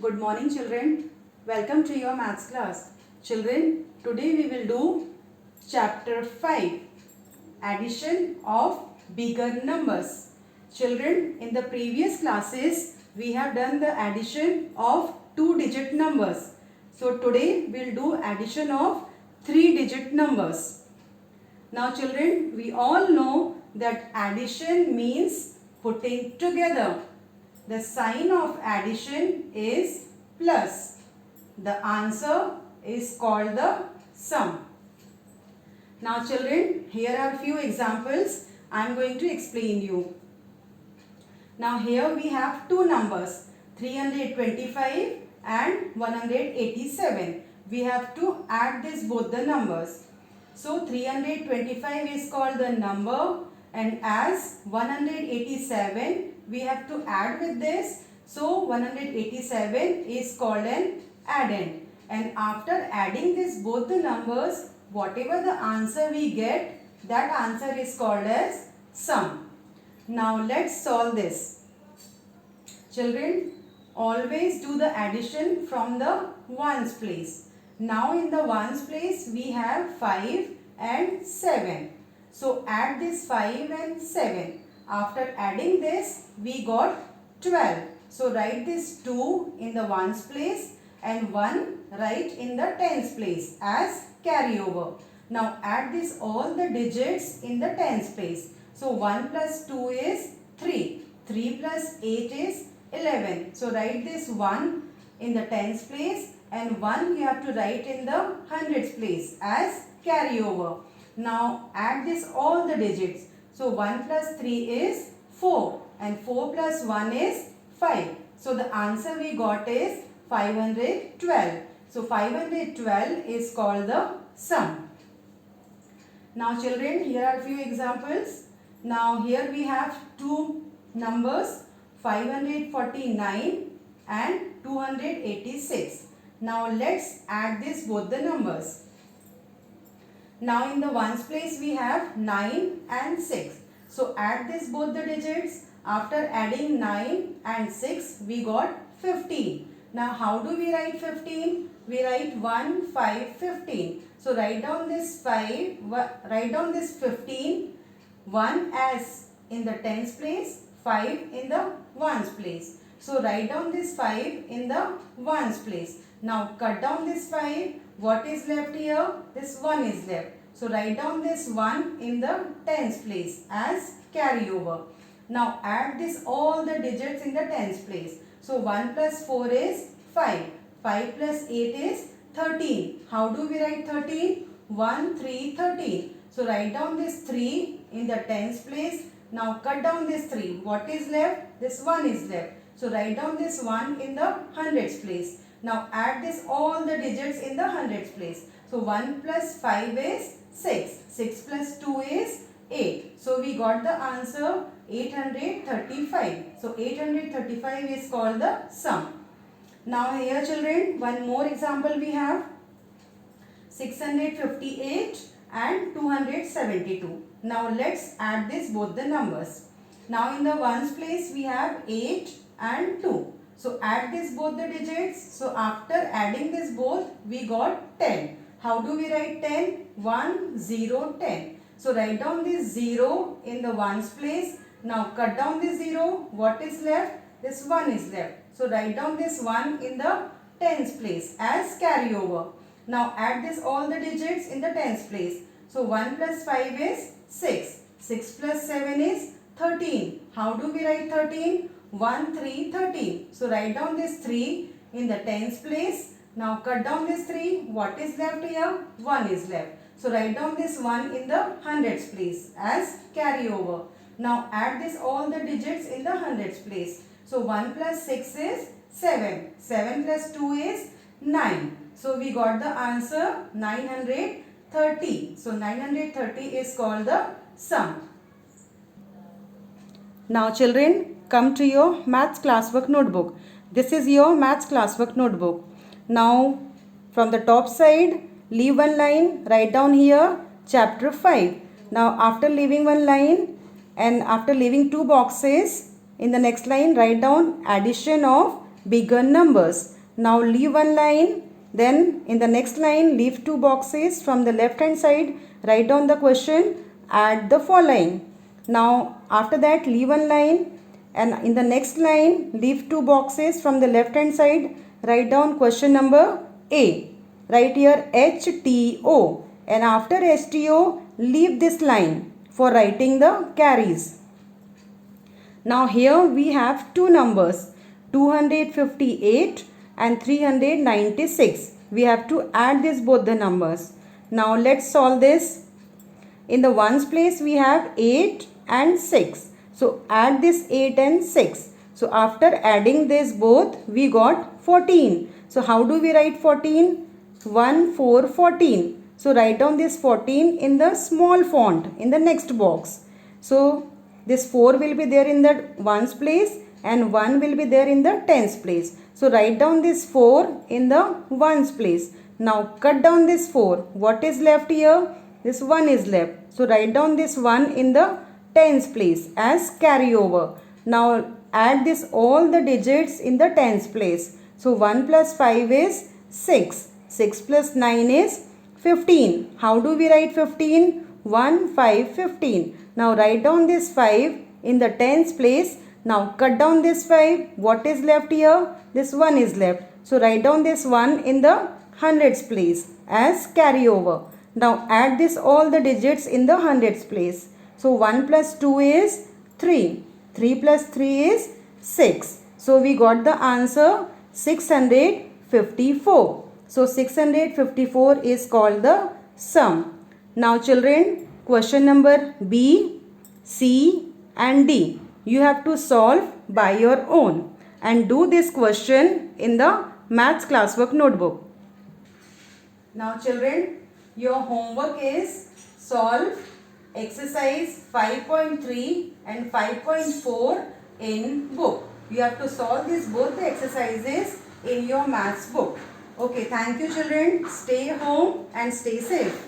Good morning children. Welcome to your maths class. Children, today we will do chapter 5, addition of bigger numbers. Children, in the previous classes we have done the addition of 2-digit numbers. So today we will do addition of 3-digit numbers. Now children, we all know that addition means putting together. The sign of addition is plus. The answer is called the sum. Now children, here are few examples I am going to explain you. Now here we have two numbers, 325 and 187. We have to add this both the numbers. So 325 is called the number, and as 187 we have to add with this. So 187 is called an addend. And after adding this both the numbers, whatever the answer we get, that answer is called as sum. Now let's solve this. Children, always do the addition from the ones place. Now in the ones place we have 5 and 7. So add this 5 and 7. After adding this we got 12. So write this 2 in the ones place and 1 write in the tens place as carryover. Now add this all the digits in the tens place. So 1 plus 2 is 3. 3 plus 8 is 11. So write this 1 in the tens place and 1 you have to write in the hundreds place as carryover. Now add this all the digits. So 1 plus 3 is 4 and 4 plus 1 is 5. So the answer we got is 512. So 512 is called the sum. Now children, here are few examples. Now here we have two numbers, 549 and 286. Now let's add this both the numbers. Now in the ones place we have 9 and 6. So add this both the digits. After adding 9 and 6 we got 15. Now how do we write 15? We write 1, 5, 15. So write down this 5, write down this 15, 1 as in the tens place, 5 in the ones place. So write down this 5 in the ones place. Now cut down this 5. What is left here? This 1 is left. So write down this 1 in the tens place as carryover. Now add this all the digits in the tens place. So 1 plus 4 is 5. 5 plus 8 is 13. How do we write 13? 1, 3, 13. So write down this 3 in the tens place. Now cut down this 3. What is left? This 1 is left. So write down this 1 in the hundreds place. Now add this all the digits in the hundreds place. So 1 plus 5 is 6. 6 plus 2 is 8. So we got the answer 835. So 835 is called the sum. Now here children, one more example we have, 658 and 272. Now let's add this both the numbers. Now in the ones place we have 8 and 2. So add this both the digits. So after adding this both we got 10. How do we write 10? 1, 0, 10. So write down this 0 in the ones place. Now cut down this 0. What is left? This 1 is left. So write down this 1 in the tens place as carryover. Now add this all the digits in the tens place. So 1 plus 5 is 6. 6 plus 7 is 13. How do we write 13? 1, 3, 13. So write down this 3 in the tens place. Now cut down this 3. What is left here? 1 is left. So write down this 1 in the hundreds place as carryover. Now add this all the digits in the hundreds place. So 1 plus 6 is 7. 7 plus 2 is 9. So we got the answer 930. So 930 is called the sum. Now children, come to your maths classwork notebook. This is your maths classwork notebook. Now from the top side, leave one line, write down here chapter 5. Now after leaving one line and after leaving two boxes, in the next line write down addition of bigger numbers. Now leave one line, then in the next line leave two boxes. From the left hand side write down the question, add the following. Now after that leave one line, and in the next line leave two boxes. From the left hand side write down question number A. Write here HTO, and after HTO leave this line for writing the carries. Now here we have two numbers, 258 and 396. We have to add this both the numbers. Now let's solve this. In the ones place we have 8 and 6. So add this 8 and 6. So after adding this both we got 14. So how do we write 14? 1 4 14. So write down this 14 in the small font in the next box. So this 4 will be there in the ones place and 1 will be there in the tens place. So write down this 4 in the ones place. Now cut down this 4. What is left here? This 1 is left. So write down this 1 in the tens place as carryover. Now add this all the digits in the tens place. So 1 plus 5 is 6. 6 plus 9 is 15. How do we write 15? 1 5 15. Now write down this 5 in the tens place. Now cut down this 5. What is left here? This 1 is left. So write down this 1 in the hundreds place as carryover. Now add this all the digits in the hundreds place. So 1 plus 2 is 3. 3 plus 3 is 6. So we got the answer 654. So 654 is called the sum. Now children, question number B, C and D you have to solve by your own, and do this question in the maths classwork notebook. Now children, your homework is solve exercise 5.3 and 5.4 in book. You have to solve this both the exercises in your maths book. Okay, thank you children. Stay home and stay safe.